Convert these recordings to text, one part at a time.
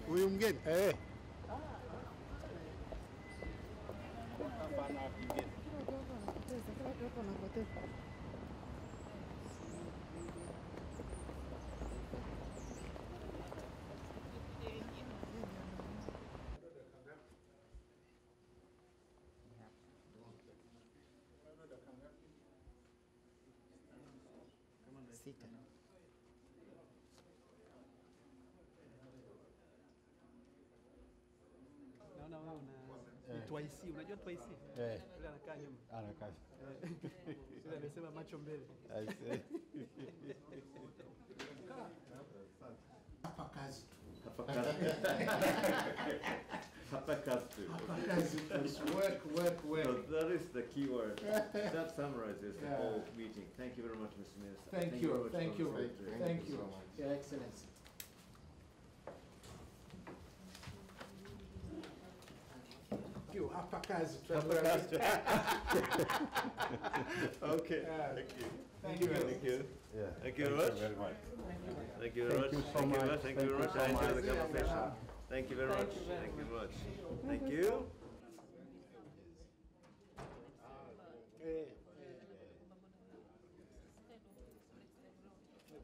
Huyu mgeni? Sita. Naona wewe una twice, unajua twice? Yule anakaa nyuma. Anakaa. Yule anasema macho mbele. I see. Hapa kazi tu. Hapa kazi. Hapa kazi tu. Hapa kazi tu. Work. So that is the key word. That summarizes the whole meeting. Thank you very much, Mr. Minister. Thank you, Your Excellency. Hapa kazi tu. Okay. Thank you. Yeah. Thank you very much. Thank you very much. Thank you very much. Thank you very much. I enjoyed the conversation. Thank you very much. Thank you very much. Thank you.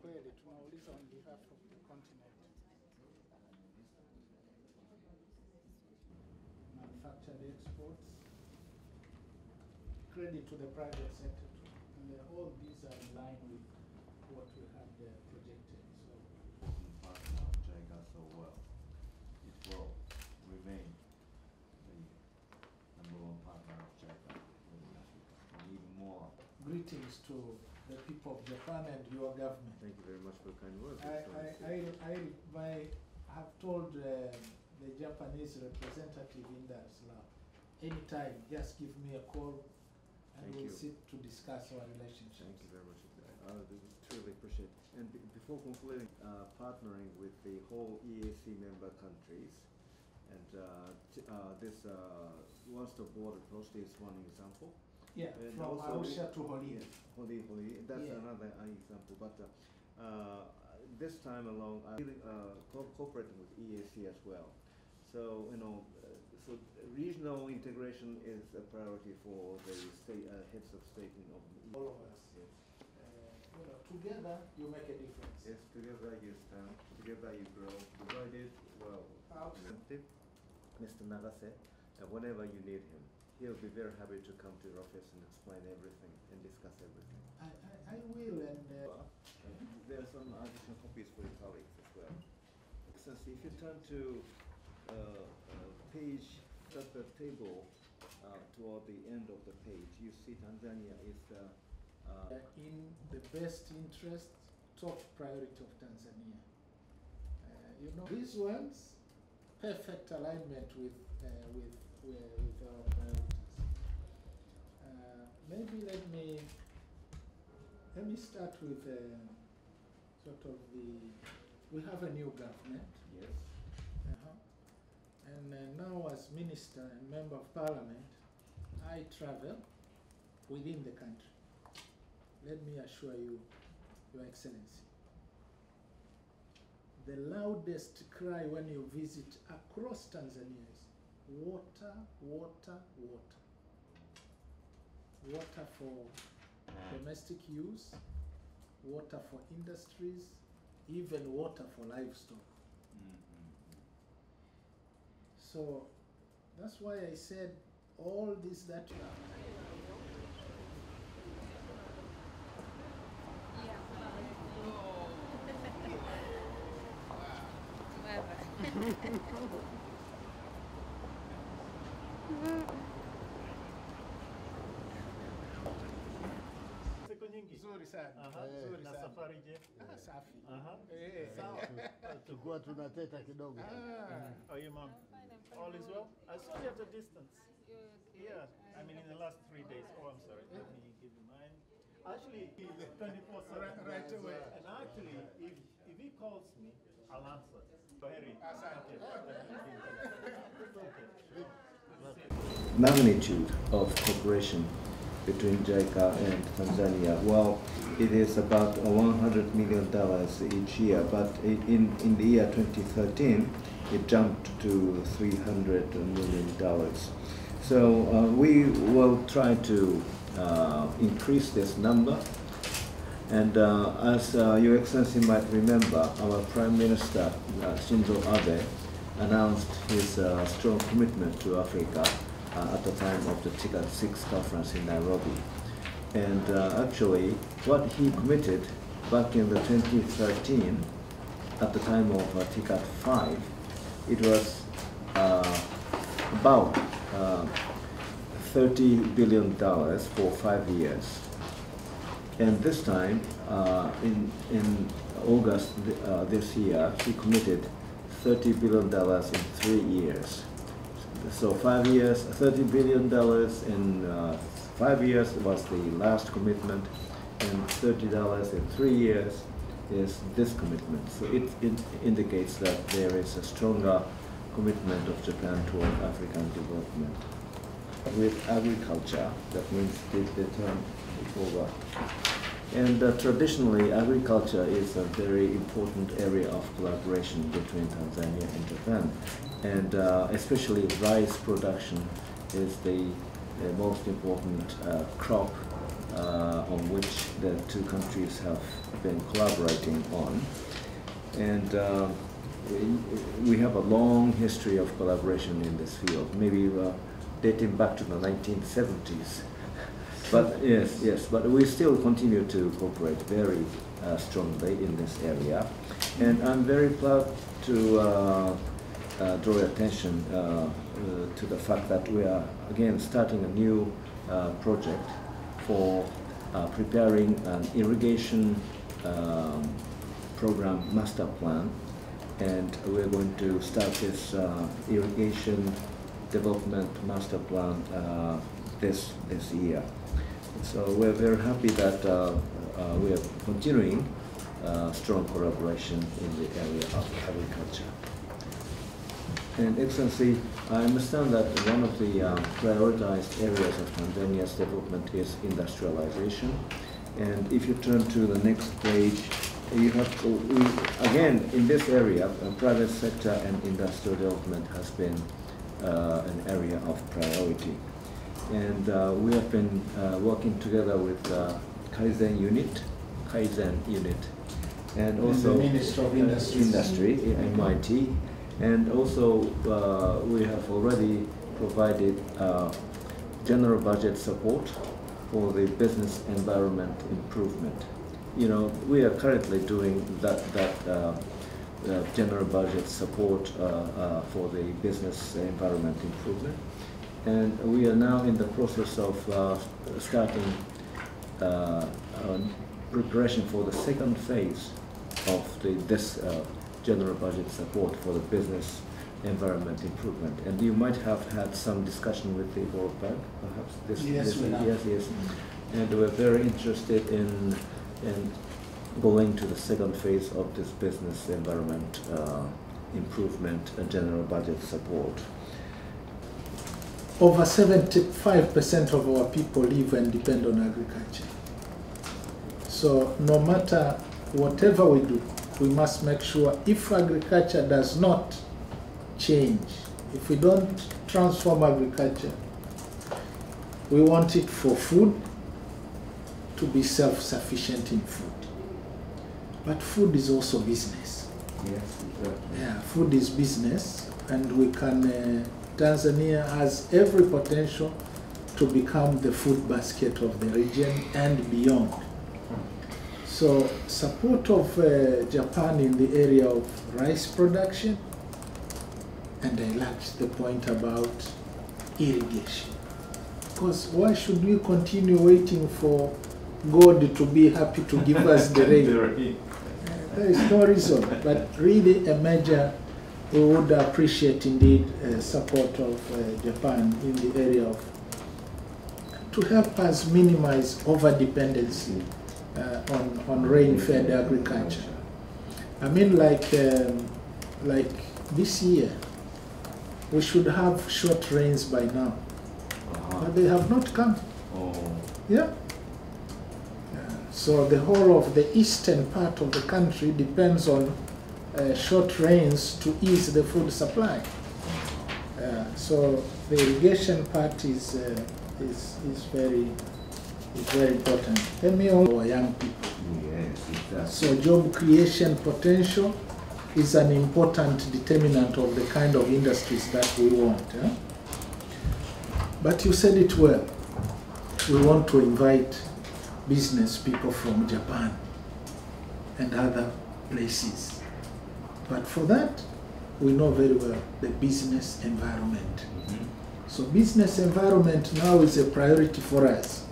Kweli tunauliza on behalf of the continent. Manufactured exports. Credit to the private sector too. And all these are in line with what we have projected. So Partner of Jica so well. It will remain the #1 partner of Jica within Africa. And even more. greetings to the people of Japan and your government. Thank you very much for kind words. I have told the Japanese representative in Dar es Salaam, anytime, just give me a call and we'll sit to discuss our relationships. Thank you very much. I truly appreciate it. And before concluding, partnering with the whole EAC member countries, and this one-stop border post is one example. Yeah, and from Arusha to Holi. Holi, that's another example. But this time along, I'm really cooperating with EAC as well. So, so regional integration is a priority for the state heads of state all of us. Yes. Together you make a difference. Yes, together you stand, together you grow. Divided, well, Mr. Nagase, whenever you need him, he'll be very happy to come to your office and explain everything and discuss everything. I will, and there are some additional copies for your colleagues as well. Since if you turn to page at the table toward the end of the page, you see Tanzania is in the best interest, top priority of Tanzania. These ones, perfect alignment with our priorities. Maybe let me start with sort of we have a new government. yes. And now as minister and member of parliament, I travel within the country. Let me assure you, Your Excellency, the loudest cry when you visit across Tanzania is water, water, water. Water for domestic use, water for industries, even water for livestock. So that's why I said all this that you have. Siku nyingi. Nzuri sana. Nzuri Na sana. safari je? Safi. Sawa. Tulikuwa tunateta kidogo. How are you, mom? All is well? I saw you at a distance. Yeah, I mean in the last 3 days. Oh, I'm sorry. Let me give you mine. Actually, 24/7. Right away. And actually, if he calls me, I'll answer. Very. Magnitude of cooperation between Jica and Tanzania. Well, it is about $100 million each year, but in the year 2013, it jumped to $300 million. So we will try to increase this number. And as Your Excellency might remember, our Prime Minister, Shinzo Abe, announced his strong commitment to Africa at the time of the TICAD 6 conference in Nairobi. And actually, what he committed back in the 2013, at the time of TICAD 5, it was about $30 billion for 5 years. And this time, in August this year, he committed $30 billion in 3 years. So 5 years, $30 billion in 5 years was the last commitment, and $30 in 3 years is this commitment. So it indicates that there is a stronger commitment of Japan toward African development. With agriculture, that means the term before that. And traditionally, agriculture is a very important area of collaboration between Tanzania and Japan. And especially rice production is the most important crop on which the two countries have been collaborating on. And we have a long history of collaboration in this field, maybe dating back to the 1970s. But yes, but we still continue to cooperate very strongly in this area. And I'm very proud to draw your attention to the fact that we are again starting a new project for preparing an irrigation program master plan, and we're going to start this irrigation development master plan this year. So we're very happy that we are continuing strong collaboration in the area of agriculture. And Excellency, I understand that one of the prioritized areas of Tanzania's development is industrialization. And if you turn to the next page, you have again, in this area, private sector and industrial development has been an area of priority. And we have been working together with Kaizen unit, and also the Minister of Industry, MIT. And also, we have already provided general budget support for the business environment improvement. You know, we are currently doing that general budget support for the business environment improvement. And we are now in the process of starting preparation for the second phase of this general budget support for the business environment improvement. And you might have had some discussion with the World Bank, perhaps? Yes. And we're very interested in going to the second phase of this business environment improvement and general budget support. Over 75% of our people live and depend on agriculture. So no matter whatever we do, we must make sure if agriculture does not change, if we don't transform agriculture, we want it for food, to be self-sufficient in food. But food is also business. Yes, exactly. Yeah, food is business, and we can, Tanzania has every potential to become the food basket of the region and beyond. So support of Japan in the area of rice production, and I liked the point about irrigation. Because why should we continue waiting for God to be happy to give us the rain? There is no reason, but really a major, we would appreciate indeed support of Japan in the area of, to help us minimize over-dependency on rain-fed agriculture. I mean, like this year, we should have short rains by now, but they have not come. Yeah. So the whole of the eastern part of the country depends on short rains to ease the food supply. So the irrigation part is very important. Let me also our young people. Yes, exactly. So job creation potential is an important determinant of the kind of industries that we want. But you said it well. We want to invite business people from Japan and other places. But for that, we know very well the business environment. So business environment now is a priority for us.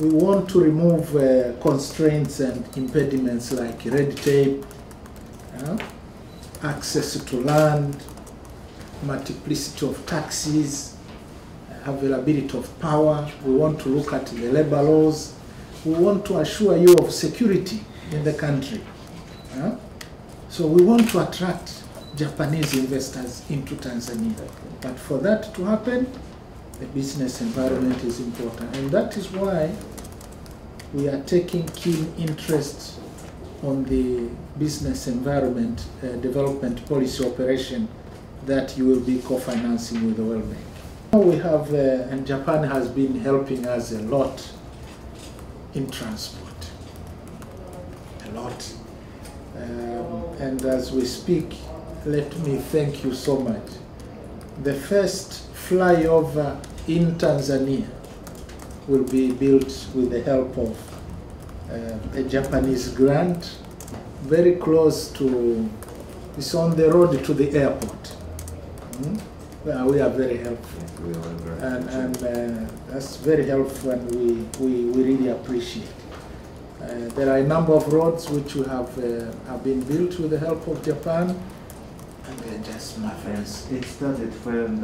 We want to remove constraints and impediments like red tape, access to land, multiplicity of taxes, availability of power. We want to look at the labor laws. We want to assure you of security in the country. So we want to attract Japanese investors into Tanzania. But for that to happen, the business environment is important. And that is why we are taking keen interest on the business environment development policy operation that you will be co-financing with the World Bank. We have, and Japan has been helping us a lot in transport, a lot. And as we speak, let me thank you so much. The first flyover in Tanzania will be built with the help of a Japanese grant, very close to, it's on the road to the airport. Well, we are very helpful. And that's very helpful, and we really appreciate. There are a number of roads which we have been built with the help of Japan, and they're just marvelous. It started when